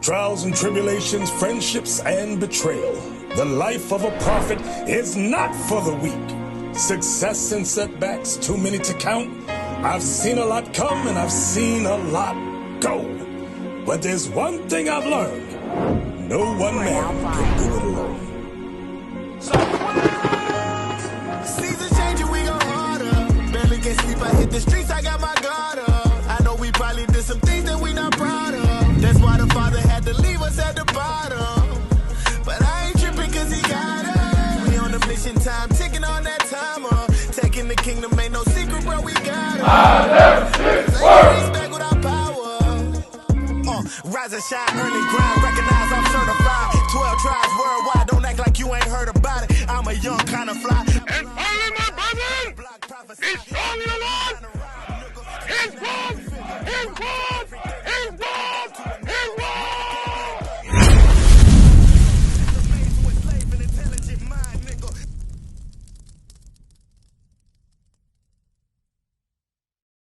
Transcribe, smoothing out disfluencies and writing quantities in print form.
Trials and tribulations, friendships and betrayal. The life of a prophet is not for the weak. Success and setbacks, too many to count. I've seen a lot come and I've seen a lot go. But there's one thing I've learned. No one man can do it alone. Seasons changing, we go harder. Barely can sleep, I hit the streets, I got my guard up. I know we probably did some things that we not proud of. That's why the father had to leave us at the bottom. But I ain't tripping cause he got us. We on a mission, time ticking on that timer. Taking the kingdom ain't no secret, bro, we got it. Back with our power. Rise and shine, earn and grind, recognize I'm certified. 12 tribes worldwide, don't act like you ain't heard about it. I'm a young kind of fly. And all of my brothers, it's strong in the Lord. It's strong.